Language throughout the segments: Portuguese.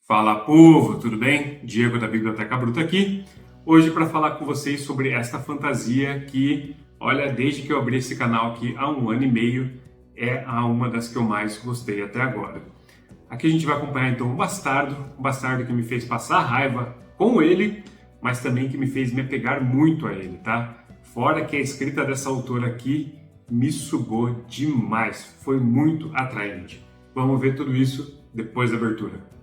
Fala, povo, tudo bem? Diego da Biblioteca Bruta aqui. Hoje para falar com vocês sobre esta fantasia que, olha, desde que eu abri esse canal aqui há 1 ano e meio, é uma das que eu mais gostei até agora. Aqui a gente vai acompanhar então um bastardo que me fez passar raiva com ele, mas também que me fez me apegar muito a ele, tá? Fora que a escrita dessa autora aqui me sugou demais, foi muito atraente. Vamos ver tudo isso depois da abertura.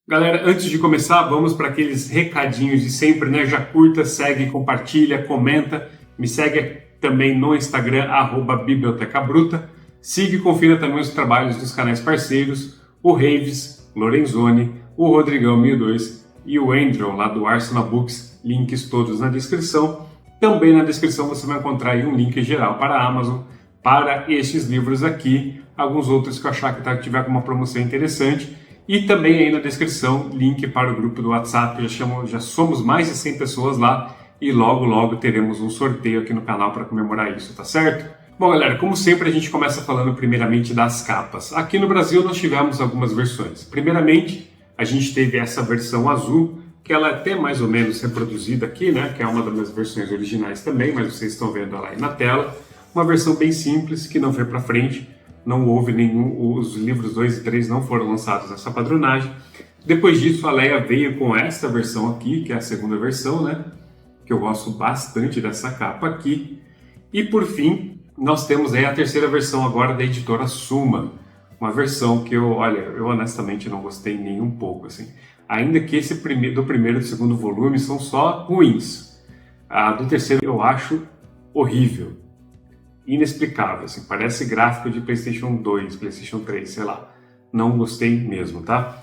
Galera, antes de começar, vamos para aqueles recadinhos de sempre, né? Já curta, segue, compartilha, comenta. Me segue também no Instagram, @bibliotecabruta. Siga e confira também os trabalhos dos canais parceiros, o Raves, Lorenzoni, o Rodrigão1002 e o Andrew, lá do Arsenal Books. Links todos na descrição. Também na descrição você vai encontrar aí um link geral para a Amazon, para estes livros aqui, alguns outros que eu achar que tiver alguma promoção interessante. E também aí na descrição, link para o grupo do WhatsApp, já somos mais de 100 pessoas lá e logo teremos um sorteio aqui no canal para comemorar isso, tá certo? Bom galera, como sempre a gente começa falando primeiramente das capas. Aqui no Brasil nós tivemos algumas versões. Primeiramente, a gente teve essa versão azul, que ela é até mais ou menos reproduzida aqui, né? Que é uma das minhas versões originais também, mas vocês estão vendo ela aí na tela. Uma versão bem simples, que não foi para frente. Não houve nenhum, os livros 2 e 3 não foram lançados nessa padronagem. Depois disso, a Leia veio com esta versão aqui, que é a segunda versão, né? Que eu gosto bastante dessa capa aqui. E por fim, nós temos aí a terceira versão agora da editora Suma. Uma versão que eu honestamente não gostei nem um pouco, assim. Ainda que esse do primeiro e do segundo volume são só ruins. A do terceiro eu acho horrível. Inexplicável, assim, parece gráfico de PlayStation 2, PlayStation 3, sei lá. Não gostei mesmo, tá?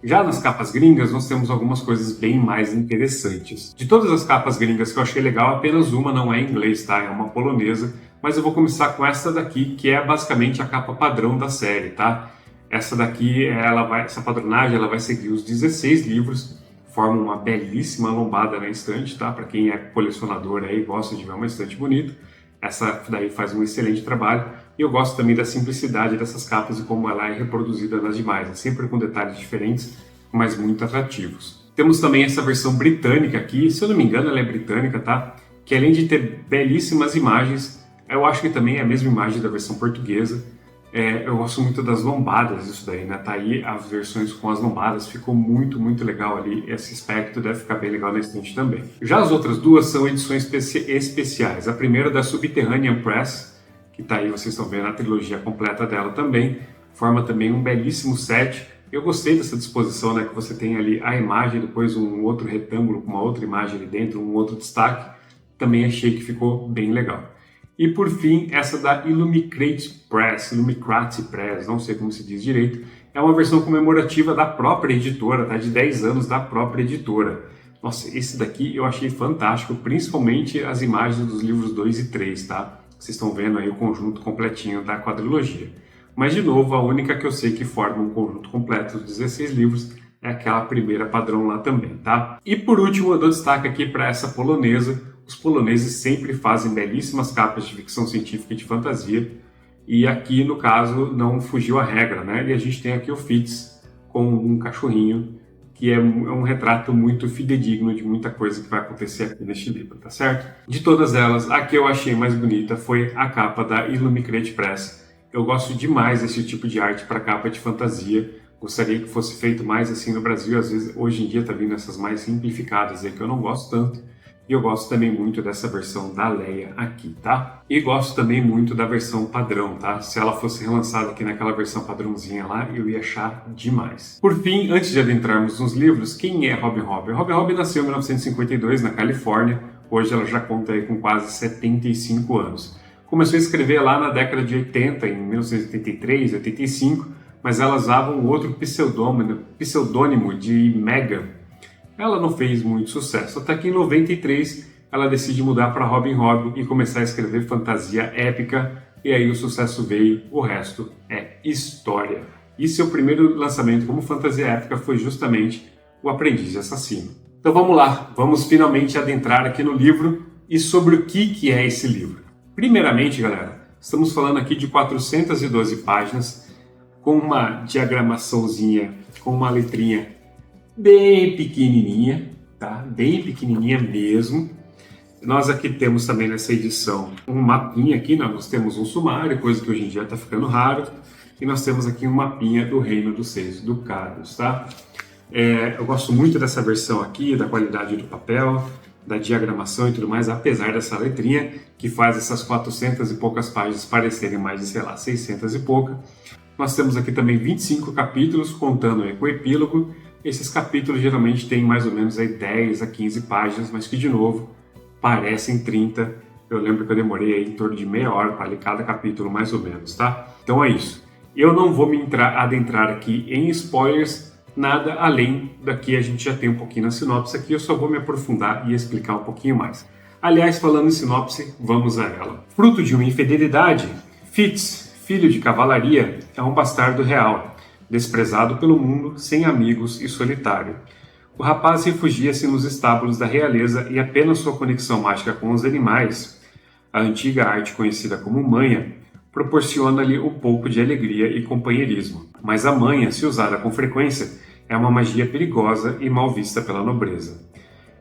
Já nas capas gringas, nós temos algumas coisas bem mais interessantes. De todas as capas gringas que eu achei legal, apenas uma não é em inglês, tá? É uma polonesa, mas eu vou começar com essa daqui, que é basicamente a capa padrão da série, tá? Essa daqui, essa padronagem, ela vai seguir os 16 livros, forma uma belíssima lombada na estante, tá? Para quem é colecionador aí, gosta de ver uma estante bonita. Essa daí faz um excelente trabalho e eu gosto também da simplicidade dessas capas e como ela é reproduzida nas demais, né? Sempre com detalhes diferentes, mas muito atrativos. Temos também essa versão britânica aqui, se eu não me engano ela é britânica, tá? Que além de ter belíssimas imagens, eu acho que também é a mesma imagem da versão portuguesa. Eu gosto muito das lombadas disso daí, né? Tá aí as versões com as lombadas, ficou muito legal ali. Esse aspecto deve ficar bem legal na estante também. Já as outras duas são edições especiais. A primeira da Subterranean Press, que tá aí, vocês estão vendo a trilogia completa dela também. Forma também um belíssimo set. Eu gostei dessa disposição, né? Que você tem ali a imagem, depois um outro retângulo com uma outra imagem ali dentro, um outro destaque. Também achei que ficou bem legal. E por fim, essa da Illumicrate Press, não sei como se diz direito, é uma versão comemorativa da própria editora, tá? De 10 anos da própria editora. Nossa, esse daqui eu achei fantástico, principalmente as imagens dos livros 2 e 3, tá? Vocês estão vendo aí o conjunto completinho da quadrilogia. Mas, de novo, a única que eu sei que forma um conjunto completo dos 16 livros é aquela primeira padrão lá também, tá? E por último, eu dou destaque aqui para essa polonesa. Os poloneses sempre fazem belíssimas capas de ficção científica e de fantasia, e aqui, no caso, não fugiu a regra, né? E a gente tem aqui o Fitz com um cachorrinho, que é um retrato muito fidedigno de muita coisa que vai acontecer aqui neste livro, tá certo? De todas elas, a que eu achei mais bonita foi a capa da Illumicrate Press. Eu gosto demais desse tipo de arte para capa de fantasia. Gostaria que fosse feito mais assim no Brasil. Às vezes, hoje em dia, tá vindo essas mais simplificadas aí que eu não gosto tanto. E eu gosto também muito dessa versão da Leia aqui, tá? E gosto também muito da versão padrão, tá? Se ela fosse relançada aqui naquela versão padrãozinha lá, eu ia achar demais. Por fim, antes de adentrarmos nos livros, quem é Robin Hobb? Robin Hobb nasceu em 1952 na Califórnia. Hoje ela já conta aí com quase 75 anos. Começou a escrever lá na década de 80, em 1983, 85, mas ela usava um outro pseudônimo de Megan. Ela não fez muito sucesso, até que em 93 ela decide mudar para Robin Hobb e começar a escrever fantasia épica, e aí o sucesso veio, o resto é história. E seu primeiro lançamento como fantasia épica foi justamente O Aprendiz Assassino. Então vamos lá, vamos finalmente adentrar aqui no livro e sobre o que é esse livro. Primeiramente, galera, estamos falando aqui de 412 páginas, com uma diagramaçãozinha, com uma letrinha bem pequenininha, tá? Bem pequenininha mesmo. Nós aqui temos também nessa edição um mapinha aqui, né? Nós temos um sumário, coisa que hoje em dia está ficando raro, e nós temos aqui um mapinha do Reino dos Seis Ducados, tá? Eu gosto muito dessa versão aqui, da qualidade do papel, da diagramação e tudo mais, apesar dessa letrinha que faz essas 400 e poucas páginas parecerem mais de, sei lá, 600 e pouca. Nós temos aqui também 25 capítulos, contando aí com o epílogo. Esses capítulos geralmente têm mais ou menos aí 10 a 15 páginas, mas que, de novo, parecem 30. Eu lembro que eu demorei aí em torno de meia hora para ler cada capítulo, mais ou menos, tá? Então é isso. Eu não vou me adentrar aqui em spoilers, nada além daqui a gente já tem um pouquinho na sinopse aqui, eu só vou me aprofundar e explicar um pouquinho mais. Aliás, falando em sinopse, vamos a ela. Fruto de uma infidelidade, Fitz, filho de cavalaria, é um bastardo real, desprezado pelo mundo, sem amigos e solitário. O rapaz refugia-se nos estábulos da realeza e apenas sua conexão mágica com os animais, a antiga arte conhecida como manha, proporciona-lhe um pouco de alegria e companheirismo. Mas a manha, se usada com frequência, é uma magia perigosa e mal vista pela nobreza.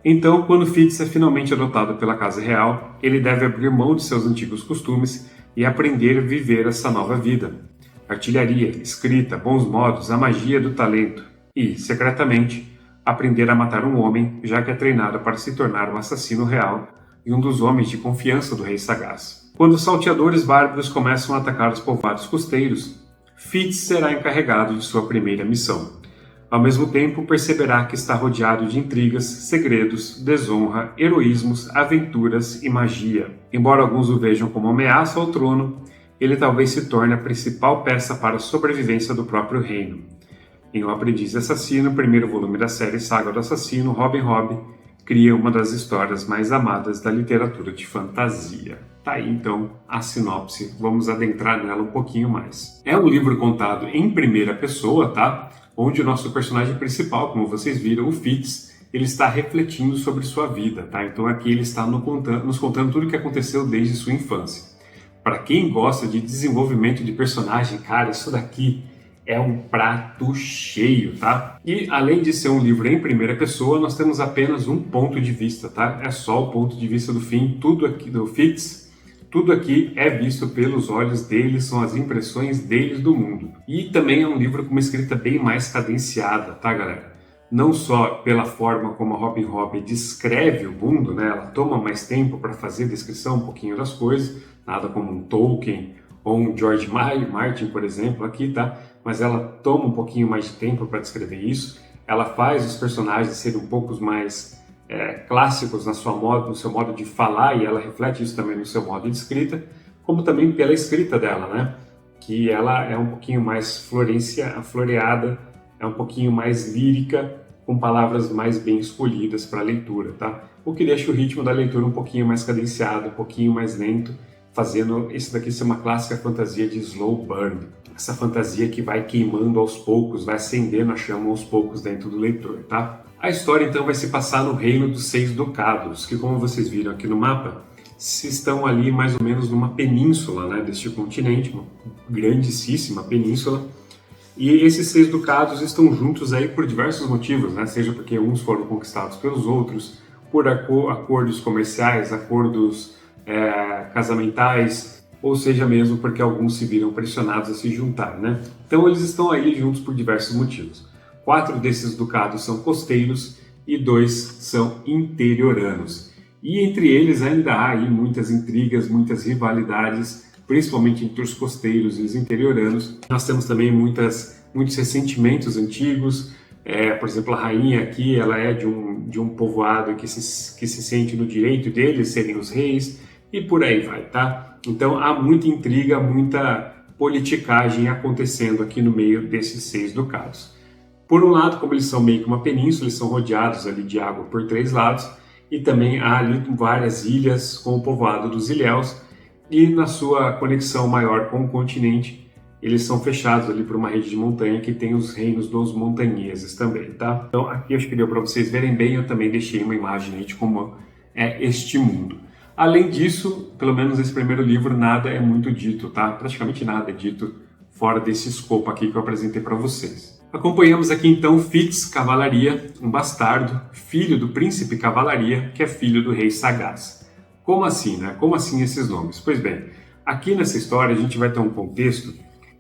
Então, quando Fitz é finalmente adotado pela Casa Real, ele deve abrir mão de seus antigos costumes e aprender a viver essa nova vida. Artilharia, escrita, bons modos, a magia do talento e, secretamente, aprender a matar um homem, já que é treinado para se tornar um assassino real e um dos homens de confiança do rei sagaz. Quando os salteadores bárbaros começam a atacar os povoados costeiros, Fitz será encarregado de sua primeira missão. Ao mesmo tempo, perceberá que está rodeado de intrigas, segredos, desonra, heroísmos, aventuras e magia. Embora alguns o vejam como ameaça ao trono, ele talvez se torne a principal peça para a sobrevivência do próprio reino. Em O Aprendiz Assassino, primeiro volume da série Saga do Assassino, Robin Hobb cria uma das histórias mais amadas da literatura de fantasia. Tá aí então a sinopse, vamos adentrar nela um pouquinho mais. É um livro contado em primeira pessoa, tá? Onde o nosso personagem principal, como vocês viram, o Fitz, ele está refletindo sobre sua vida, tá? Então aqui ele está nos contando tudo o que aconteceu desde sua infância. Para quem gosta de desenvolvimento de personagem, cara, isso daqui é um prato cheio, tá? E além de ser um livro em primeira pessoa, nós temos apenas um ponto de vista, tá? É só o ponto de vista do fim, tudo aqui do Fitz, tudo aqui é visto pelos olhos dele, são as impressões deles do mundo. E também é um livro com uma escrita bem mais cadenciada, tá, galera? Não só pela forma como a Robin Hobb descreve o mundo, né? Ela toma mais tempo para fazer a descrição um pouquinho das coisas, nada como um Tolkien ou um George Martin, por exemplo, aqui, tá? Mas ela toma um pouquinho mais de tempo para descrever isso. Ela faz os personagens serem um pouco mais clássicos no seu modo de falar, e ela reflete isso também no seu modo de escrita, como também pela escrita dela, né? Que ela é um pouquinho mais floreada, é um pouquinho mais lírica, com palavras mais bem escolhidas para a leitura, tá? O que deixa o ritmo da leitura um pouquinho mais cadenciado, um pouquinho mais lento, fazendo isso daqui ser uma clássica fantasia de slow burn. Essa fantasia que vai queimando aos poucos, vai acendendo a chama aos poucos dentro do leitor, tá? A história então vai se passar no Reino dos Seis Ducados, que, como vocês viram aqui no mapa, estão ali mais ou menos numa península, né, deste continente, uma grandíssima península. E esses seis ducados estão juntos aí por diversos motivos, né? Seja porque uns foram conquistados pelos outros, por acordos comerciais, acordos casamentais, ou seja mesmo porque alguns se viram pressionados a se juntar, né? Então eles estão aí juntos por diversos motivos. 4 desses ducados são costeiros e 2 são interioranos. E entre eles ainda há aí muitas intrigas, muitas rivalidades, principalmente entre os costeiros e os interioranos. Nós temos também muitos ressentimentos antigos. Por exemplo, a rainha aqui, ela é de um povoado que se sente no direito deles serem os reis, e por aí vai, tá? Então há muita intriga, muita politicagem acontecendo aqui no meio desses 6 ducados. Por um lado, como eles são meio que uma península, eles são rodeados ali de água por 3 lados, e também há ali várias ilhas com o povoado dos ilhéus, e na sua conexão maior com o continente, eles são fechados ali por uma rede de montanha que tem os reinos dos montanheses também, tá? Então aqui acho que deu para vocês verem bem, eu também deixei uma imagem aí de como é este mundo. Além disso, pelo menos nesse primeiro livro, nada é muito dito, tá? Praticamente nada é dito fora desse escopo aqui que eu apresentei para vocês. Acompanhamos aqui então Fitz Cavalaria, um bastardo, filho do príncipe Cavalaria, que é filho do rei Sagaz. Como assim, né? Como assim esses nomes? Pois bem, aqui nessa história a gente vai ter um contexto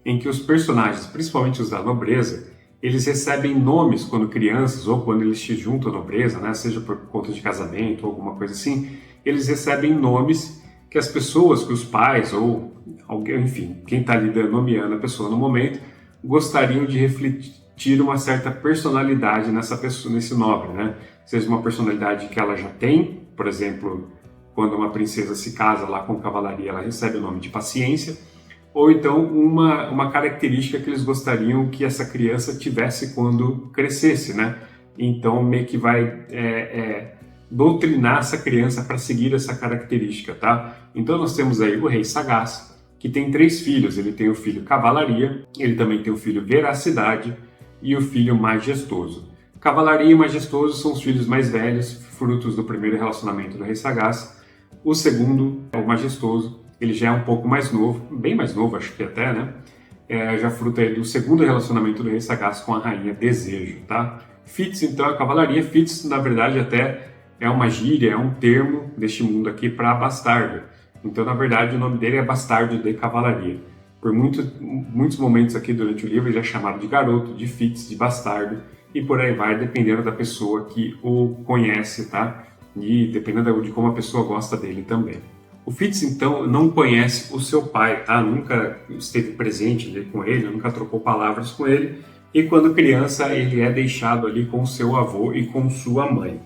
em que os personagens, principalmente os da nobreza, eles recebem nomes quando crianças ou quando eles se juntam à nobreza, né? Seja por conta de casamento ou alguma coisa assim, eles recebem nomes que as pessoas, que os pais ou alguém, enfim, quem está ali nomeando a pessoa no momento, gostariam de refletir uma certa personalidade nessa pessoa, nesse nobre, né? Seja uma personalidade que ela já tem, por exemplo, quando uma princesa se casa lá com cavalaria, ela recebe o nome de paciência, ou então uma característica que eles gostariam que essa criança tivesse quando crescesse, né? Então meio que vai doutrinar essa criança para seguir essa característica, tá? Então nós temos aí o rei Sagaz, que tem 3 filhos. Ele tem o filho Cavalaria, ele também tem o filho Veracidade e o filho Majestoso. Cavalaria e Majestoso são os filhos mais velhos, frutos do primeiro relacionamento do rei Sagaz. O segundo é o Majestoso, ele já é um pouco mais novo, bem mais novo acho que até, né? Já fruta do segundo relacionamento do rei Sagaz com a rainha Desejo, tá? Fitz, então, a Cavalaria. Fitz, na verdade, até é uma gíria, é um termo deste mundo aqui para bastardo. Então, na verdade, o nome dele é Bastardo de Cavalaria. Por muitos momentos aqui durante o livro ele é chamado de garoto, de Fitz, de bastardo, e por aí vai, dependendo da pessoa que o conhece, tá? E dependendo de como a pessoa gosta dele também. O Fitz, então, não conhece o seu pai, tá? Nunca esteve presente com ele, nunca trocou palavras com ele, e quando criança ele é deixado ali com seu avô e com sua mãe.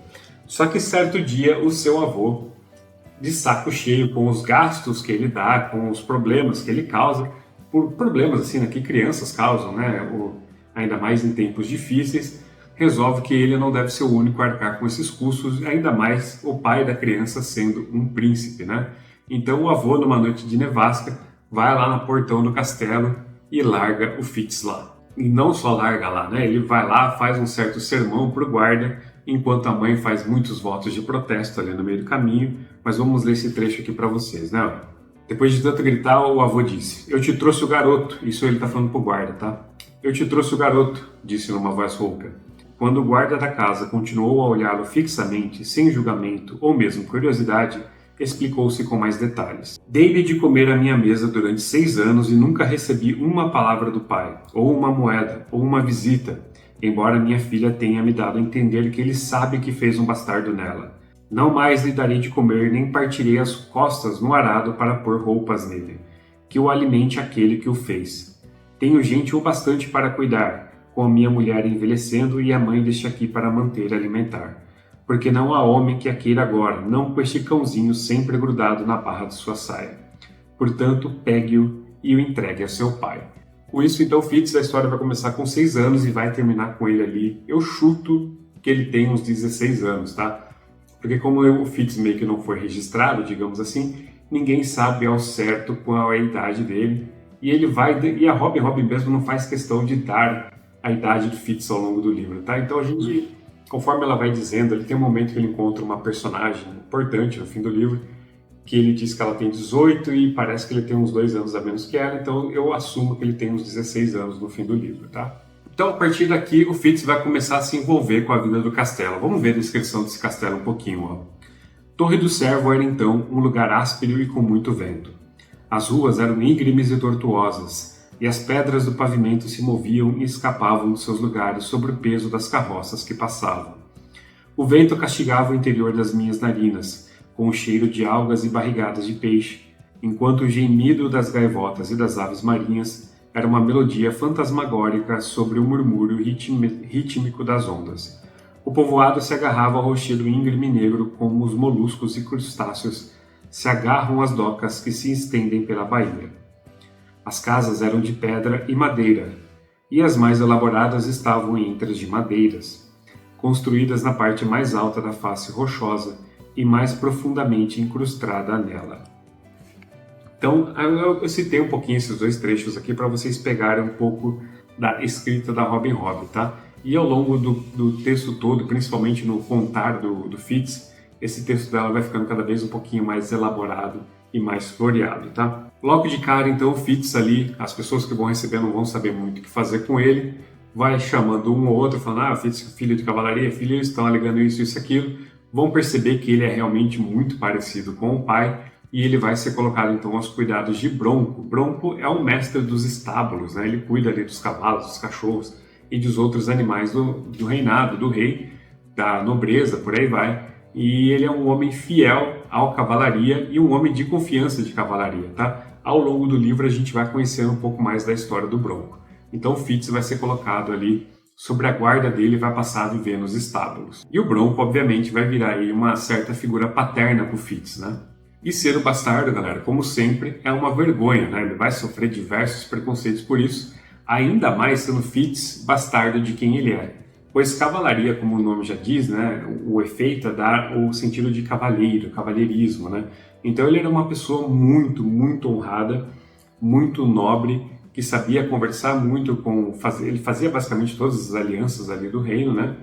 Só que certo dia o seu avô, de saco cheio com os gastos que ele dá, com os problemas que ele causa, por problemas assim, né, que crianças causam, né, ainda mais em tempos difíceis, resolve que ele não deve ser o único a arcar com esses custos, ainda mais o pai da criança sendo um príncipe, né? Então o avô, numa noite de nevasca, vai lá no portão do castelo e larga o Fitz lá. E não só larga lá, né? Ele vai lá, faz um certo sermão pro guarda, enquanto a mãe faz muitos votos de protesto ali no meio do caminho. Mas vamos ler esse trecho aqui para vocês, né? Depois de tanto gritar, o avô disse: "Eu te trouxe o garoto." Isso ele tá falando pro guarda, tá? "Eu te trouxe o garoto", disse numa voz rouca. Quando o guarda da casa continuou a olhá-lo fixamente, sem julgamento ou mesmo curiosidade, explicou-se com mais detalhes. "Dei-lhe de comer à minha mesa durante 6 anos e nunca recebi uma palavra do pai, ou uma moeda, ou uma visita, embora minha filha tenha me dado a entender que ele sabe que fez um bastardo nela. Não mais lhe darei de comer, nem partirei as costas no arado para pôr roupas nele. Que o alimente aquele que o fez. Tenho gente o bastante para cuidar, com a minha mulher envelhecendo e a mãe deste aqui para manter e alimentar. Porque não há homem que a queira agora, não com este cãozinho sempre grudado na barra de sua saia. Portanto, pegue-o e o entregue a seu pai." Com isso, então, Fitz, a história vai começar com 6 anos e vai terminar com ele ali. Eu chuto que ele tem uns 16 anos, tá? Porque como o Fitz meio que não foi registrado, digamos assim, ninguém sabe ao certo qual é a idade dele. E ele vai, e a Robin mesmo não faz questão de dar a idade do Fitz ao longo do livro, tá? Então a gente, conforme ela vai dizendo, ele tem um momento que ele encontra uma personagem importante no fim do livro, que ele diz que ela tem 18 e parece que ele tem uns 2 anos a menos que ela, então eu assumo que ele tem uns 16 anos no fim do livro, tá? Então, a partir daqui, o Fitz vai começar a se envolver com a vida do castelo. Vamos ver a descrição desse castelo um pouquinho, ó. Torre do Servo era, então, um lugar áspero e com muito vento. As ruas eram íngremes e tortuosas, e as pedras do pavimento se moviam e escapavam de seus lugares sob o peso das carroças que passavam. O vento castigava o interior das minhas narinas, com o cheiro de algas e barrigadas de peixe, enquanto o gemido das gaivotas e das aves marinhas era uma melodia fantasmagórica sobre o murmúrio rítmico das ondas. O povoado se agarrava ao rochedo íngreme e negro como os moluscos e crustáceos se agarram às docas que se estendem pela baía. As casas eram de pedra e madeira, e as mais elaboradas estavam em entras de madeiras, construídas na parte mais alta da face rochosa e mais profundamente incrustada nela. Então, eu citei um pouquinho esses 2 trechos aqui para vocês pegarem um pouco da escrita da Robin Hobb, tá? E ao longo do texto todo, principalmente no contar do Fitz, esse texto dela vai ficando cada vez um pouquinho mais elaborado e mais floreado, tá? Logo de cara, então, o Fitz ali, as pessoas que vão receber não vão saber muito o que fazer com ele, vai chamando um ou outro, falando, Fitz, filho de cavalaria, filho, eles estão alegando isso, isso, aquilo, vão perceber que ele é realmente muito parecido com o pai, e ele vai ser colocado, então, aos cuidados de Bronco. Bronco é o mestre dos estábulos, né? Ele cuida ali dos cavalos, dos cachorros e dos outros animais do reinado, do rei, da nobreza, por aí vai. E ele é um homem fiel à cavalaria e um homem de confiança de cavalaria, tá? Ao longo do livro a gente vai conhecendo um pouco mais da história do Bronco. Então o Fitz vai ser colocado ali sobre a guarda dele e vai passar a viver nos estábulos. E o Bronco, obviamente, vai virar aí uma certa figura paterna pro Fitz, né? E ser o bastardo, galera, como sempre, é uma vergonha, né? Ele vai sofrer diversos preconceitos por isso, ainda mais sendo Fitz bastardo de quem ele é. Pois cavalaria, como o nome já diz, né, o efeito é dar o sentido de cavalheiro, cavalheirismo, né? Então ele era uma pessoa muito, muito honrada, muito nobre, que sabia conversar muito ele fazia basicamente todas as alianças ali do reino, né?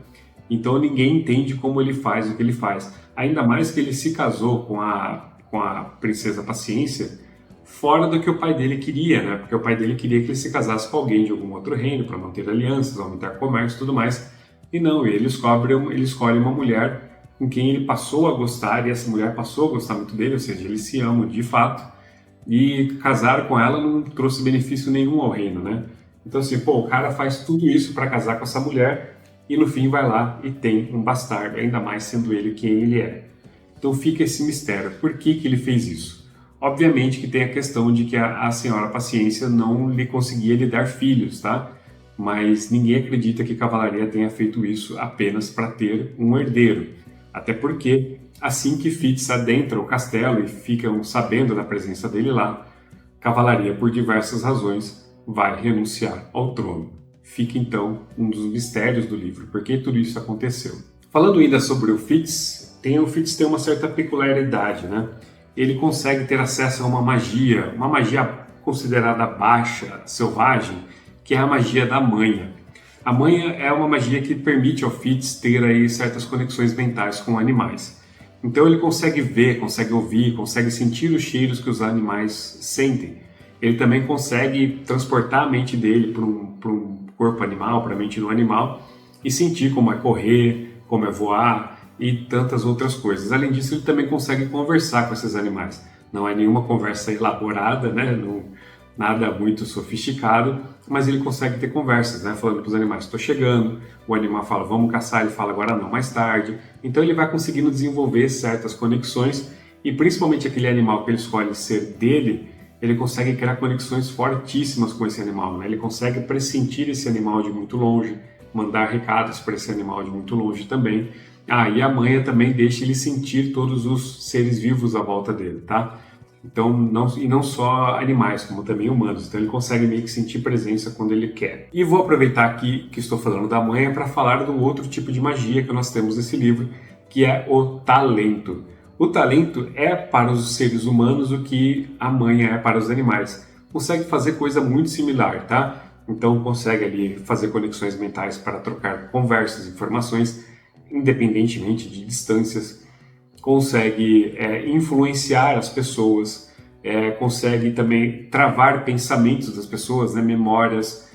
Então ninguém entende como ele faz o que ele faz. Ainda mais que ele se casou com a princesa Paciência fora do que o pai dele queria, né? Porque o pai dele queria que ele se casasse com alguém de algum outro reino para manter alianças, aumentar comércio e tudo mais. E não, ele escolhe uma mulher com quem ele passou a gostar, e essa mulher passou a gostar muito dele, ou seja, eles se amam de fato, e casar com ela não trouxe benefício nenhum ao reino, né? Então assim, o cara faz tudo isso para casar com essa mulher, e no fim vai lá e tem um bastardo, ainda mais sendo ele quem ele é. Então fica esse mistério, por que ele fez isso? Obviamente que tem a questão de que a senhora Paciência não lhe conseguia lhe dar filhos, tá? Mas ninguém acredita que Cavalaria tenha feito isso apenas para ter um herdeiro. Até porque, assim que Fitz adentra o castelo e ficam sabendo da presença dele lá, Cavalaria, por diversas razões, vai renunciar ao trono. Fica então um dos mistérios do livro, por que tudo isso aconteceu. Falando ainda sobre o Fitz tem uma certa peculiaridade, né? Ele consegue ter acesso a uma magia considerada baixa, selvagem, que é a magia da manha. A manha é uma magia que permite ao Fitz ter aí certas conexões mentais com animais. Então ele consegue ver, consegue ouvir, consegue sentir os cheiros que os animais sentem. Ele também consegue transportar a mente dele para um corpo animal, para a mente do animal, e sentir como é correr, como é voar e tantas outras coisas. Além disso, ele também consegue conversar com esses animais. Não é nenhuma conversa elaborada, né? Nada muito sofisticado, mas ele consegue ter conversas, né? Falando para os animais, estou chegando, o animal fala, vamos caçar, ele fala, agora não, mais tarde. Então ele vai conseguindo desenvolver certas conexões, e principalmente aquele animal que ele escolhe ser dele, ele consegue criar conexões fortíssimas com esse animal, né? Ele consegue pressentir esse animal de muito longe, mandar recados para esse animal de muito longe também. E a manha também deixa ele sentir todos os seres vivos à volta dele, tá? Então, não só animais, como também humanos. Então ele consegue meio que sentir presença quando ele quer. E vou aproveitar aqui que estou falando da manha para falar do outro tipo de magia que nós temos nesse livro, que é o talento. O talento é para os seres humanos o que a manha é para os animais. Consegue fazer coisa muito similar, tá? Então consegue ali fazer conexões mentais para trocar conversas, informações, independentemente de distâncias. Consegue influenciar as pessoas, consegue também travar pensamentos das pessoas, né? Memórias,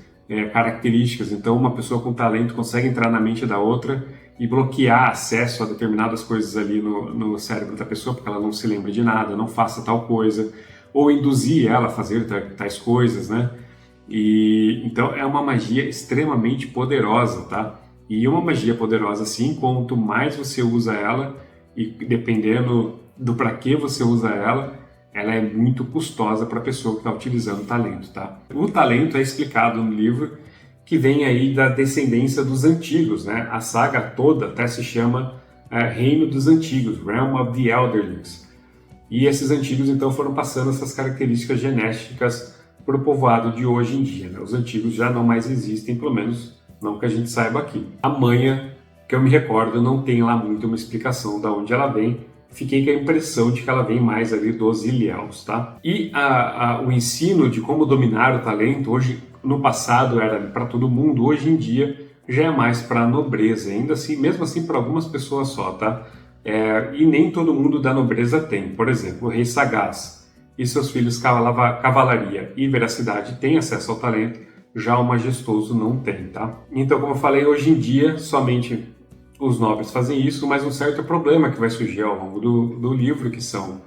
características. Então uma pessoa com talento consegue entrar na mente da outra e bloquear acesso a determinadas coisas ali no cérebro da pessoa, porque ela não se lembra de nada, não faça tal coisa, ou induzir ela a fazer tais coisas, né? E então é uma magia extremamente poderosa, tá? E uma magia poderosa assim, quanto mais você usa ela, e dependendo do para que você usa ela é muito custosa para a pessoa que está utilizando o talento, tá? O talento é explicado no livro, que vem aí da descendência dos antigos, né? A saga toda até se chama Reino dos Antigos, Realm of the Elderlings. E esses antigos então foram passando essas características genéticas para o povoado de hoje em dia, né? Os antigos já não mais existem, pelo menos não que a gente saiba aqui. A manha, que eu me recordo, não tem lá muito uma explicação de onde ela vem. Fiquei com a impressão de que ela vem mais ali dos Ilhéus, tá? E o ensino de como dominar o talento, hoje, no passado era para todo mundo, hoje em dia já é mais para a nobreza, ainda assim, mesmo assim para algumas pessoas só, tá? E nem todo mundo da nobreza tem. Por exemplo, o rei sagaz e seus filhos cavalaria e veracidade têm acesso ao talento, já o majestoso não tem, tá? Então, como eu falei, hoje em dia somente os nobres fazem isso, mas um certo problema que vai surgir ao longo do livro, que são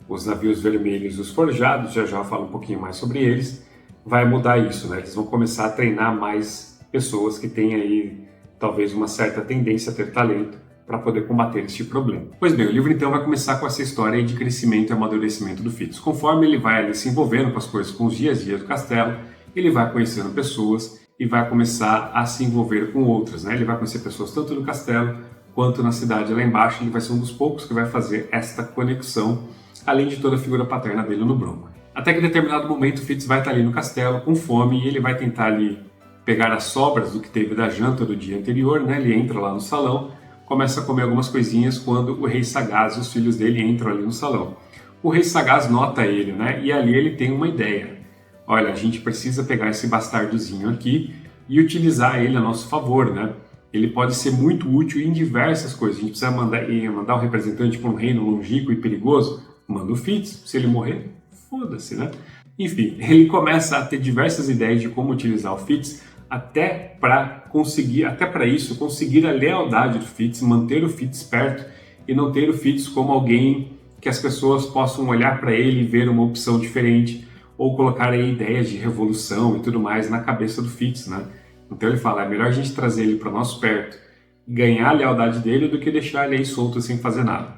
os navios vermelhos e os forjados, já eu falo um pouquinho mais sobre eles, vai mudar isso, né? Eles vão começar a treinar mais pessoas que têm aí talvez uma certa tendência a ter talento para poder combater este problema. Pois bem, o livro então vai começar com essa história de crescimento e amadurecimento do Fitz. Conforme ele vai ali se envolvendo com as coisas, com os dias a dia do castelo, ele vai conhecendo pessoas e vai começar a se envolver com outras, né? Ele vai conhecer pessoas tanto no castelo quanto na cidade lá embaixo. Ele vai ser um dos poucos que vai fazer esta conexão, além de toda a figura paterna dele no Bronco. Até que em determinado momento o Fitz vai estar ali no castelo com fome e ele vai tentar ali pegar as sobras do que teve da janta do dia anterior, né? Ele entra lá no salão, começa a comer algumas coisinhas quando o rei sagaz e os filhos dele entram ali no salão. O rei sagaz nota ele, né? E ali ele tem uma ideia. Olha, a gente precisa pegar esse bastardozinho aqui e utilizar ele a nosso favor, né? Ele pode ser muito útil em diversas coisas. A gente precisa mandar um representante para um reino longínquo e perigoso? Manda o Fitz. Se ele morrer, foda-se, né? Enfim, ele começa a ter diversas ideias de como utilizar o Fitz até para isso, conseguir a lealdade do Fitz, manter o Fitz perto e não ter o Fitz como alguém que as pessoas possam olhar para ele e ver uma opção diferente ou colocar aí ideias de revolução e tudo mais na cabeça do Fitz, né? Então ele fala, é melhor a gente trazer ele para nosso perto, ganhar a lealdade dele do que deixar ele aí solto sem fazer nada.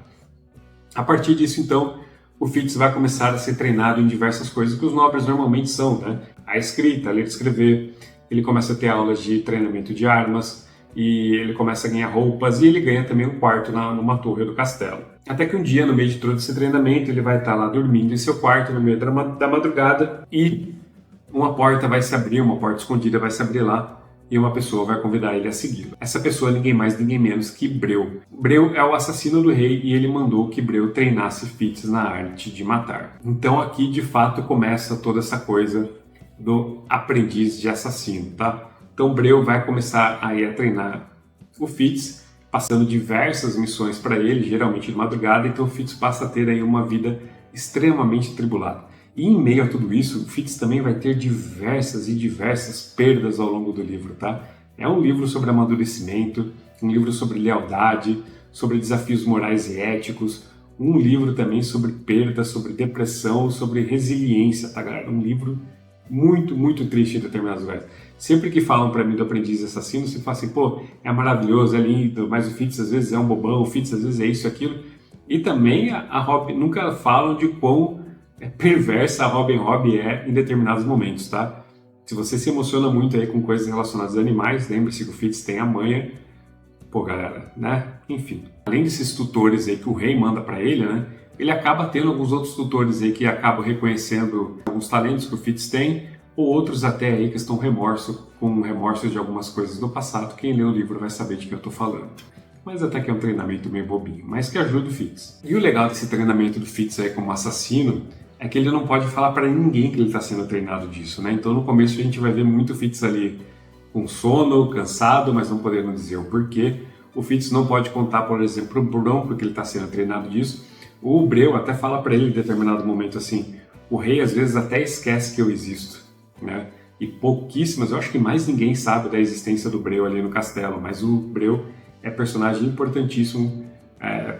A partir disso, então, o Fitz vai começar a ser treinado em diversas coisas que os nobres normalmente são, né? A escrita, a ler e escrever. Ele começa a ter aulas de treinamento de armas e ele começa a ganhar roupas e ele ganha também um quarto numa torre do castelo. Até que um dia, no meio de todo esse treinamento, ele vai estar lá dormindo em seu quarto no meio da madrugada e uma porta vai se abrir, uma porta escondida vai se abrir lá e uma pessoa vai convidar ele a segui-lo. Essa pessoa é ninguém mais, ninguém menos que Breu. Breu é o assassino do rei e ele mandou que Breu treinasse Fitz na arte de matar. Então aqui, de fato, começa toda essa coisa do aprendiz de assassino, tá? Então Breu vai começar aí a treinar o Fitz, passando diversas missões para ele, geralmente de madrugada, então o Fitz passa a ter aí uma vida extremamente tribulada. E em meio a tudo isso, o Fitz também vai ter diversas perdas ao longo do livro, tá? É um livro sobre amadurecimento, um livro sobre lealdade, sobre desafios morais e éticos, um livro também sobre perda, sobre depressão, sobre resiliência, tá, galera? Um livro muito, muito triste em determinados lugares. Sempre que falam para mim do Aprendiz Assassino, você fala assim, pô, é maravilhoso, é lindo, mas o Fitz às vezes é um bobão, o Fitz às vezes é isso e aquilo. E também a Robin, nunca falam de quão perversa a Robin Hood é em determinados momentos, tá? Se você se emociona muito aí com coisas relacionadas a animais, lembre-se que o Fitz tem a manha. Pô, galera, né? Enfim. Além desses tutores aí que o rei manda para ele, né? Ele acaba tendo alguns outros tutores aí que acabam reconhecendo alguns talentos que o Fitz tem, ou outros até aí que estão com remorso de algumas coisas do passado. Quem lê o livro vai saber de que eu estou falando. Mas até que é um treinamento meio bobinho, mas que ajuda o Fitz. E o legal desse treinamento do Fitz aí como assassino é que ele não pode falar para ninguém que ele está sendo treinado disso, né? Então no começo a gente vai ver muito o Fitz ali com sono, cansado, mas não podendo dizer o porquê. O Fitz não pode contar, por exemplo, pro Bronco que ele está sendo treinado disso. O Breu até fala para ele em determinado momento assim, o rei às vezes até esquece que eu existo, né? E pouquíssimas, eu acho que mais ninguém sabe da existência do Breu ali no castelo, mas o Breu é personagem importantíssimo, é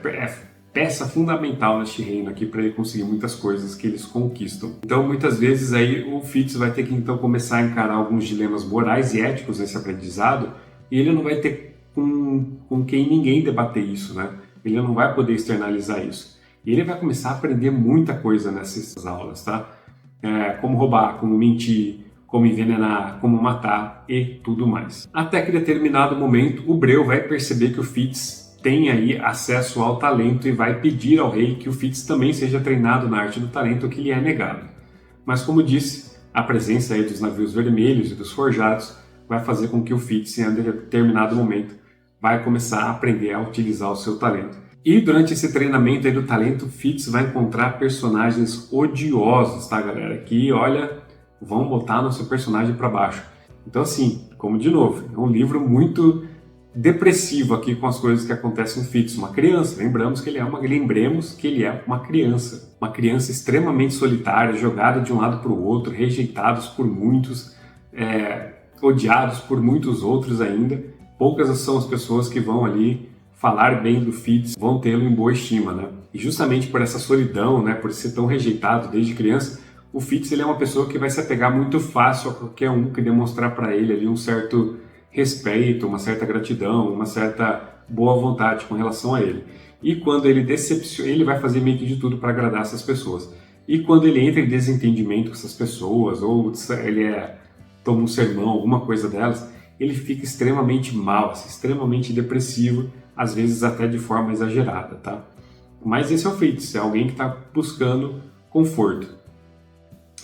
peça fundamental neste reino aqui para ele conseguir muitas coisas que eles conquistam. Então muitas vezes aí o Fitz vai ter que então começar a encarar alguns dilemas morais e éticos nesse aprendizado e ele não vai ter com quem ninguém debater isso, né? Ele não vai poder externalizar isso. E ele vai começar a aprender muita coisa nessas aulas, tá? Como roubar, como mentir, como envenenar, como matar e tudo mais. Até que em determinado momento o Breu vai perceber que o Fitz tem aí acesso ao talento e vai pedir ao rei que o Fitz também seja treinado na arte do talento, que lhe é negado. Mas como disse, a presença aí dos navios vermelhos e dos forjados vai fazer com que o Fitz, em determinado momento, vai começar a aprender a utilizar o seu talento. E durante esse treinamento aí do talento, Fitz vai encontrar personagens odiosos, tá, galera? Que, olha, vão botar nosso personagem para baixo. Então, assim, como de novo, é um livro muito depressivo aqui com as coisas que acontecem no Fitz, uma criança. Lembremos que ele é uma criança extremamente solitária, jogada de um lado para o outro, rejeitados por muitos, odiados por muitos outros ainda. Poucas são as pessoas que vão ali falar bem do Fitz, vão tê-lo em boa estima, né? E justamente por essa solidão, né, por ser tão rejeitado desde criança, o Fitz ele é uma pessoa que vai se apegar muito fácil a qualquer um que demonstrar para ele ali um certo respeito, uma certa gratidão, uma certa boa vontade com relação a ele. E quando ele decepciona, ele vai fazer meio que de tudo para agradar essas pessoas. E quando ele entra em desentendimento com essas pessoas, ou ele toma um sermão, alguma coisa delas, ele fica extremamente mal, assim, extremamente depressivo, às vezes até de forma exagerada, tá? Mas esse é o Fitz, é alguém que está buscando conforto.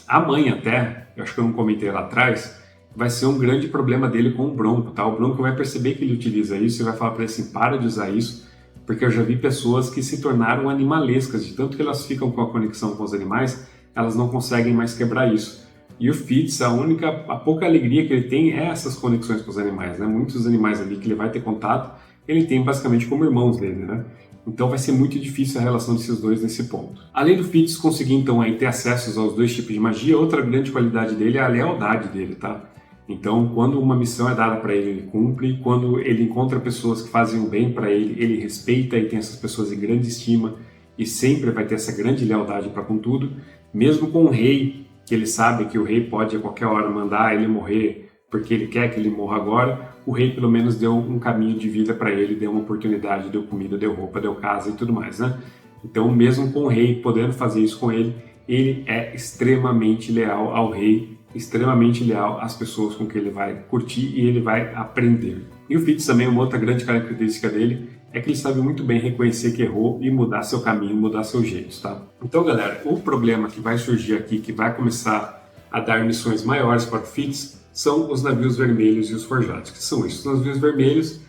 A mãe até, eu acho que eu não comentei lá atrás, vai ser um grande problema dele com o Bronco, tá? O Bronco vai perceber que ele utiliza isso e vai falar para ele assim, para de usar isso, porque eu já vi pessoas que se tornaram animalescas, de tanto que elas ficam com a conexão com os animais, elas não conseguem mais quebrar isso. E o Fitz, a pouca alegria que ele tem é essas conexões com os animais, né? Muitos animais ali que ele vai ter contato, ele tem basicamente como irmãos dele, né? Então vai ser muito difícil a relação desses dois nesse ponto. Além do Fitz conseguir então aí ter acessos aos dois tipos de magia, outra grande qualidade dele é a lealdade dele, tá? Então, quando uma missão é dada para ele, ele cumpre. Quando ele encontra pessoas que fazem o bem para ele, ele respeita e tem essas pessoas em grande estima e sempre vai ter essa grande lealdade para com tudo. Mesmo com o rei, que ele sabe que o rei pode a qualquer hora mandar ele morrer porque ele quer que ele morra agora, o rei pelo menos deu um caminho de vida para ele, deu uma oportunidade, deu comida, deu roupa, deu casa e tudo mais, né? Então, mesmo com o rei podendo fazer isso com ele, ele é extremamente leal ao rei, extremamente leal às pessoas com que ele vai curtir e ele vai aprender. E o Fitz também, uma outra grande característica dele, é que ele sabe muito bem reconhecer que errou e mudar seu caminho, mudar seus jeitos, tá? Então, galera, o problema que vai surgir aqui, que vai começar a dar missões maiores para o Fitz, são os navios vermelhos e os forjados. Que são isso? Os navios vermelhos,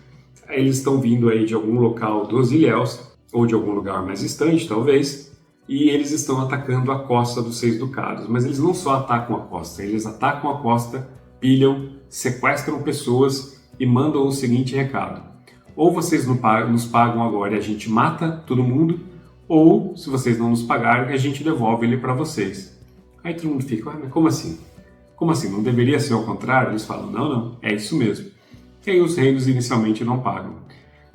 eles estão vindo aí de algum local dos Ilhéus, ou de algum lugar mais distante, talvez, e eles estão atacando a costa dos Seis Ducados. Mas eles não só atacam a costa, eles atacam a costa, pilham, sequestram pessoas e mandam o seguinte recado: ou vocês nos pagam agora e a gente mata todo mundo, ou se vocês não nos pagarem, a gente devolve ele para vocês. Aí todo mundo fica, mas como assim? Como assim? Não deveria ser ao contrário? Eles falam, não, é isso mesmo. E aí os reinos inicialmente não pagam.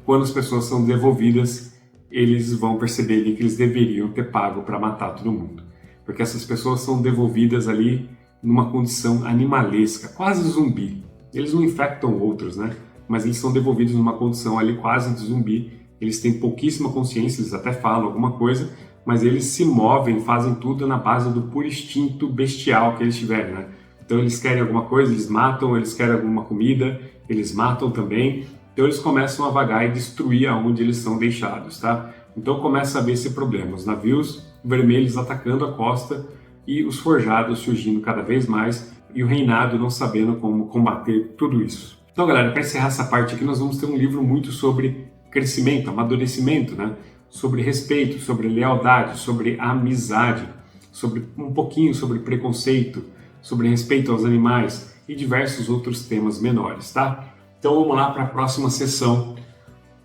Quando as pessoas são devolvidas, eles vão perceber ali que eles deveriam ter pago para matar todo mundo. Porque essas pessoas são devolvidas ali numa condição animalesca, quase zumbi. Eles não infectam outros, né? Mas eles são devolvidos numa condição ali quase de zumbi. Eles têm pouquíssima consciência, eles até falam alguma coisa, mas eles se movem, fazem tudo na base do puro instinto bestial que eles tiverem, né? Então eles querem alguma coisa, eles matam, eles querem alguma comida, eles matam também. Então eles começam a vagar e destruir aonde eles são deixados, tá? Então começa a haver esse problema, os navios vermelhos atacando a costa e os forjados surgindo cada vez mais e o reinado não sabendo como combater tudo isso. Então, galera, para encerrar essa parte aqui, nós vamos ter um livro muito sobre crescimento, amadurecimento, né? Sobre respeito, sobre lealdade, sobre amizade, sobre um pouquinho sobre preconceito, sobre respeito aos animais e diversos outros temas menores, tá? Então vamos lá para a próxima sessão.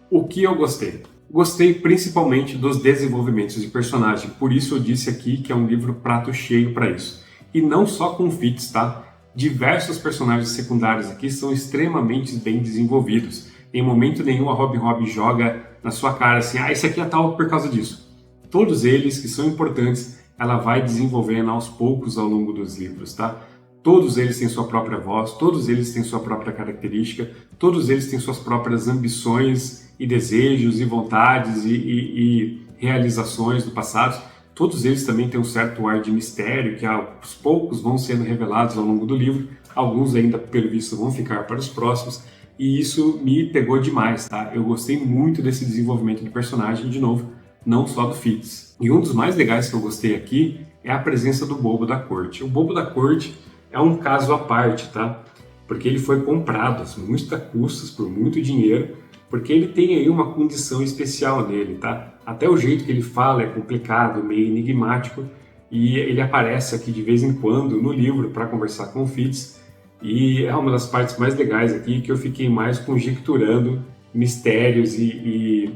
O que eu gostei? Gostei principalmente dos desenvolvimentos de personagem, por isso eu disse aqui que é um livro prato cheio para isso. E não só com Fitz, tá? Diversos personagens secundários aqui são extremamente bem desenvolvidos. Em momento nenhum a Rob joga na sua cara assim, esse aqui é tal por causa disso. Todos eles que são importantes, ela vai desenvolvendo aos poucos ao longo dos livros, tá? Todos eles têm sua própria voz, todos eles têm sua própria característica, todos eles têm suas próprias ambições e desejos e vontades e realizações do passado. Todos eles também têm um certo ar de mistério que aos poucos vão sendo revelados ao longo do livro. Alguns ainda, pelo visto, vão ficar para os próximos. E isso me pegou demais, tá? Eu gostei muito desse desenvolvimento de personagem, de novo, não só do Fitz. E um dos mais legais que eu gostei aqui é a presença do Bobo da Corte. O Bobo da Corte é um caso à parte, tá? Porque ele foi comprado às muitas custas, por muito dinheiro, porque ele tem aí uma condição especial nele, tá? Até o jeito que ele fala é complicado, meio enigmático, e ele aparece aqui de vez em quando no livro para conversar com o Fitz, E é uma das partes mais legais aqui que eu fiquei mais conjecturando mistérios e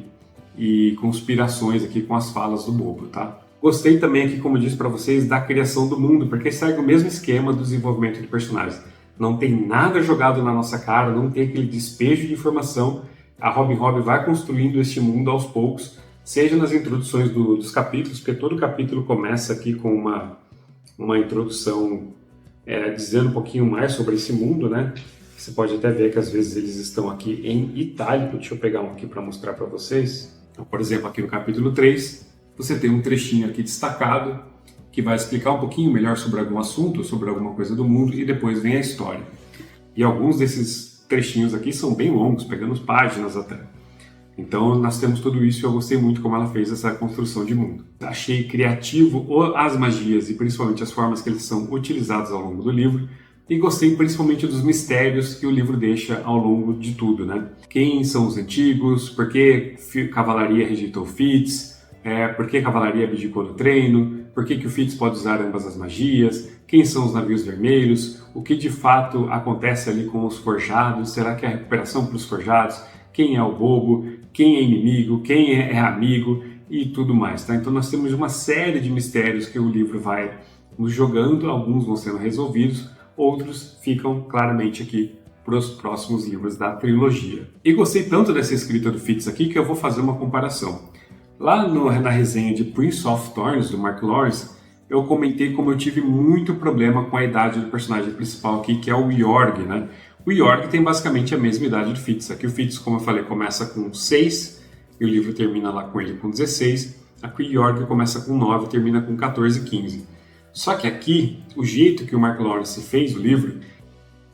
conspirações aqui com as falas do Bobo, tá? Gostei também aqui, como eu disse para vocês, da criação do mundo, porque segue o mesmo esquema do desenvolvimento de personagens. Não tem nada jogado na nossa cara, não tem aquele despejo de informação. A Robin Hood vai construindo este mundo aos poucos, seja nas introduções dos capítulos, porque todo capítulo começa aqui com uma introdução dizendo um pouquinho mais sobre esse mundo, né? Você pode até ver que às vezes eles estão aqui em itálico. Deixa eu pegar um aqui para mostrar para vocês. Então, por exemplo, aqui no capítulo 3, você tem um trechinho aqui destacado que vai explicar um pouquinho melhor sobre algum assunto, sobre alguma coisa do mundo, e depois vem a história. E alguns desses trechinhos aqui são bem longos, pegando páginas até. Então nós temos tudo isso e eu gostei muito como ela fez essa construção de mundo. Achei criativo as magias e principalmente as formas que eles são utilizados ao longo do livro, e gostei principalmente dos mistérios que o livro deixa ao longo de tudo, né? Quem são os antigos, por que Cavalaria rejeitou Fitz, por que Cavalaria abdicou no treino, por que o Fitz pode usar ambas as magias, quem são os navios vermelhos, o que de fato acontece ali com os forjados, será que é a recuperação para os forjados, quem é o bobo, quem é inimigo, quem é amigo e tudo mais, tá? Então nós temos uma série de mistérios que o livro vai nos jogando, alguns vão sendo resolvidos, outros ficam claramente aqui para os próximos livros da trilogia. E gostei tanto dessa escrita do Fitz aqui que eu vou fazer uma comparação. Lá na resenha de Prince of Thorns, do Mark Lawrence, eu comentei como eu tive muito problema com a idade do personagem principal aqui, que é o Yorg, né? O Yorg tem basicamente a mesma idade do Fitz. Aqui o Fitz, como eu falei, começa com 6 e o livro termina lá com ele com 16. Aqui o Yorg começa com 9 e termina com 14, 15. Só que aqui, o jeito que o Mark Lawrence fez o livro,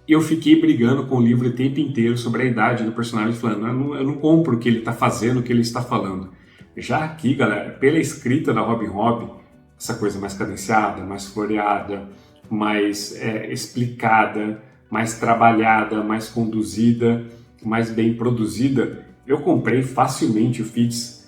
eu fiquei brigando com o livro o tempo inteiro sobre a idade do personagem, falando, eu não compro o que ele está fazendo, o que ele está falando. Já aqui, galera, pela escrita da Robin Hood, essa coisa mais cadenciada, mais floreada, mais explicada, mais trabalhada, mais conduzida, mais bem produzida, eu comprei facilmente o Fitz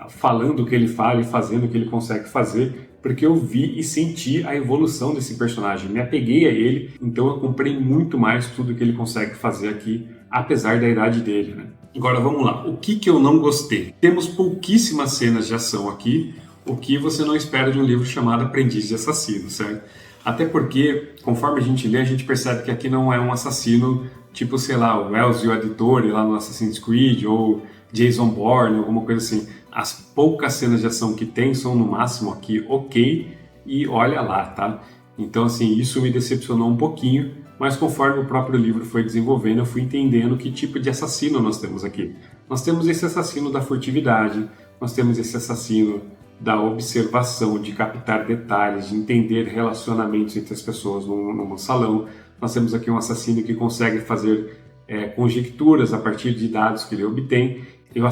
falando o que ele fala e fazendo o que ele consegue fazer, porque eu vi e senti a evolução desse personagem, me apeguei a ele, então eu comprei muito mais tudo que ele consegue fazer aqui, apesar da idade dele, né? Agora vamos lá, o que eu não gostei? Temos pouquíssimas cenas de ação aqui, o que você não espera de um livro chamado Aprendiz de Assassino, certo? Até porque, conforme a gente lê, a gente percebe que aqui não é um assassino tipo, sei lá, o Ezio Auditore lá no Assassin's Creed, ou Jason Bourne, alguma coisa assim. As poucas cenas de ação que tem são no máximo aqui ok, e olha lá, tá? Então assim, isso me decepcionou um pouquinho, mas conforme o próprio livro foi desenvolvendo, eu fui entendendo que tipo de assassino nós temos aqui. Nós temos esse assassino da furtividade, nós temos esse assassino da observação, de captar detalhes, de entender relacionamentos entre as pessoas num salão. Nós temos aqui um assassino que consegue fazer conjecturas a partir de dados que ele obtém, e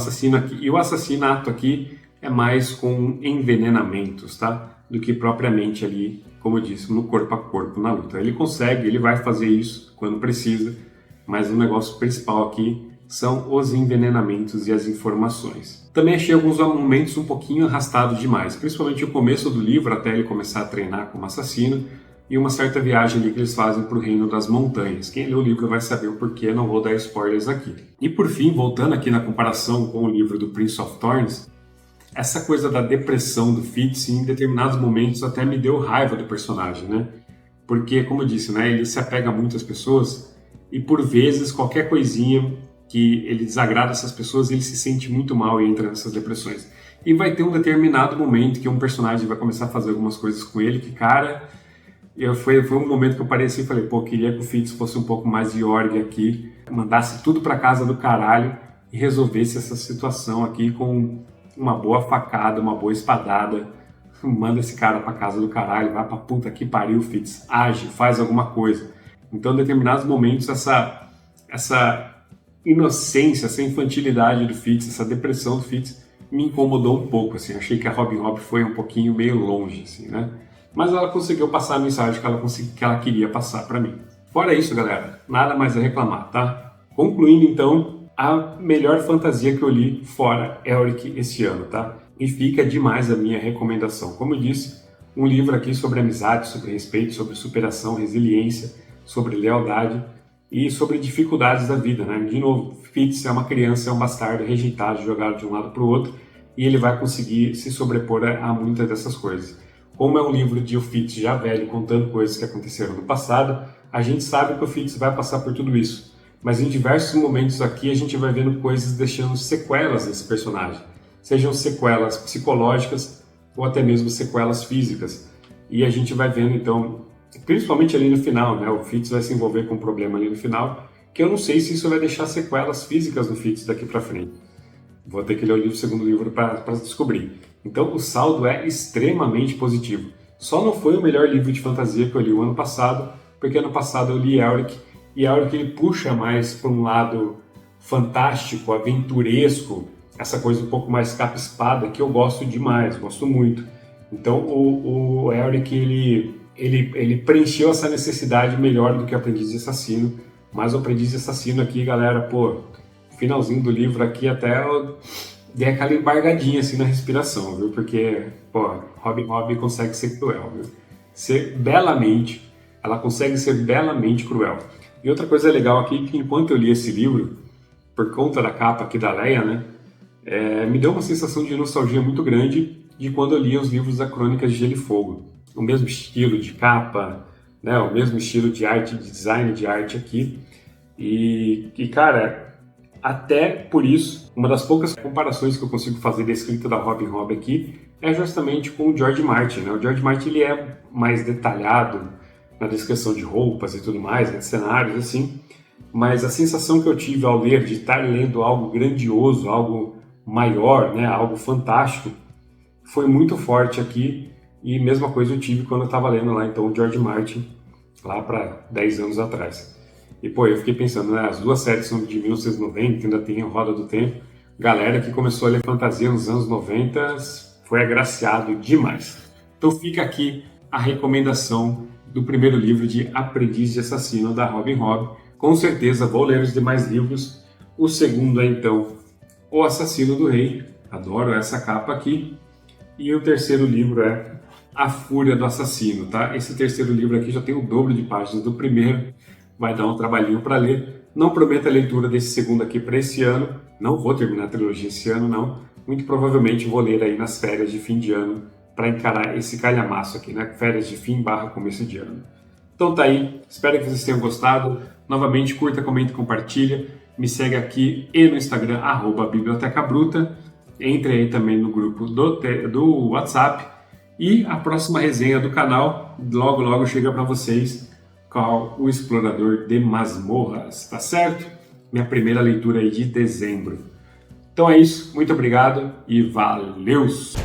o assassinato aqui é mais com envenenamentos, tá? Do que propriamente ali, como eu disse, no corpo a corpo, na luta. Ele vai fazer isso quando precisa, mas o negócio principal aqui são os envenenamentos e as informações. Também achei alguns momentos um pouquinho arrastados demais, principalmente o começo do livro, até ele começar a treinar como assassino, e uma certa viagem ali que eles fazem para o Reino das Montanhas. Quem lê o livro vai saber o porquê, não vou dar spoilers aqui. E por fim, voltando aqui na comparação com o livro do Prince of Thorns, essa coisa da depressão do Fitz em determinados momentos até me deu raiva do personagem, né? Porque, como eu disse, né, ele se apega muito às pessoas e por vezes qualquer coisinha que ele desagrada essas pessoas, ele se sente muito mal e entra nessas depressões. E vai ter um determinado momento que um personagem vai começar a fazer algumas coisas com ele que, cara, foi um momento que eu parei assim e falei, pô, queria que o Fitz fosse um pouco mais Yorg aqui, mandasse tudo pra casa do caralho e resolvesse essa situação aqui com uma boa facada, uma boa espadada. Manda esse cara pra casa do caralho, vai pra puta que pariu, Fitz, age, faz alguma coisa. Então, em determinados momentos, essa inocência, essa infantilidade do Fitz, essa depressão do Fitz me incomodou um pouco, assim. Achei que a Robin Hood foi um pouquinho meio longe, assim, né? Mas ela conseguiu passar a mensagem que ela queria passar para mim. Fora isso, galera, nada mais a reclamar, tá? Concluindo, então, a melhor fantasia que eu li fora Elric esse ano, tá? E fica demais a minha recomendação. Como eu disse, um livro aqui sobre amizade, sobre respeito, sobre superação, resiliência, sobre lealdade e sobre dificuldades da vida, né? De novo, Fitz é uma criança, é um bastardo rejeitado, jogado de um lado para o outro, e ele vai conseguir se sobrepor a muitas dessas coisas. Como é um livro de o Fitz já velho, contando coisas que aconteceram no passado, a gente sabe que o Fitz vai passar por tudo isso. Mas em diversos momentos aqui a gente vai vendo coisas deixando sequelas nesse personagem. Sejam sequelas psicológicas ou até mesmo sequelas físicas. E a gente vai vendo então, principalmente ali no final, né? O Fitz vai se envolver com um problema ali no final, que eu não sei se isso vai deixar sequelas físicas no Fitz daqui para frente. Vou ter que ler o segundo livro para descobrir. Então o saldo é extremamente positivo. Só não foi o melhor livro de fantasia que eu li o ano passado, porque ano passado eu li Elric, e Elric ele puxa mais para um lado fantástico, aventuresco, essa coisa um pouco mais capa-espada, que eu gosto demais, gosto muito. Então o Elric ele preencheu essa necessidade melhor do que o Aprendiz de Assassino, mas o Aprendiz de Assassino aqui, galera, pô, finalzinho do livro aqui até eu dei aquela embargadinha assim na respiração, viu? Porque, pô, Robin Hood consegue ser cruel, viu? Ela consegue ser belamente cruel. E outra coisa legal aqui, que enquanto eu li esse livro, por conta da capa aqui da Leia, né, me deu uma sensação de nostalgia muito grande de quando eu lia os livros da Crônicas de Gelo e Fogo. O mesmo estilo de capa, né, o mesmo estilo de arte, de design de arte aqui. E cara, até por isso, uma das poucas comparações que eu consigo fazer da escrita da Robin Hood aqui é justamente com o George Martin, né? O George Martin ele é mais detalhado na descrição de roupas e tudo mais, né, de cenários assim, mas a sensação que eu tive ao ler de estar lendo algo grandioso, algo maior, né, algo fantástico, foi muito forte aqui, e mesma coisa eu tive quando eu estava lendo lá então o George Martin, lá para 10 anos atrás. E pô, eu fiquei pensando, né, as duas séries são de 1990, ainda tem a Roda do Tempo, galera que começou a ler fantasia nos anos 90 foi agraciado demais. Então fica aqui a recomendação do primeiro livro de Aprendiz de Assassino da Robin Hood. Com certeza vou ler os demais livros. O segundo é então O Assassino do Rei, adoro essa capa aqui. E o terceiro livro é A Fúria do Assassino, tá? Esse terceiro livro aqui já tem o dobro de páginas do primeiro, vai dar um trabalhinho para ler. Não prometo a leitura desse segundo aqui para esse ano, não vou terminar a trilogia esse ano não, muito provavelmente vou ler aí nas férias de fim de ano para encarar esse calhamaço aqui, né? Férias de fim / começo de ano. Então tá aí, espero que vocês tenham gostado. Novamente, curta, comenta e compartilha. Me segue aqui e no Instagram, @Biblioteca Bruta. Entre aí também no grupo do WhatsApp. E a próxima resenha do canal, logo logo chega para vocês com o Explorador de Masmorras, tá certo? Minha primeira leitura aí de dezembro. Então é isso, muito obrigado e valeus!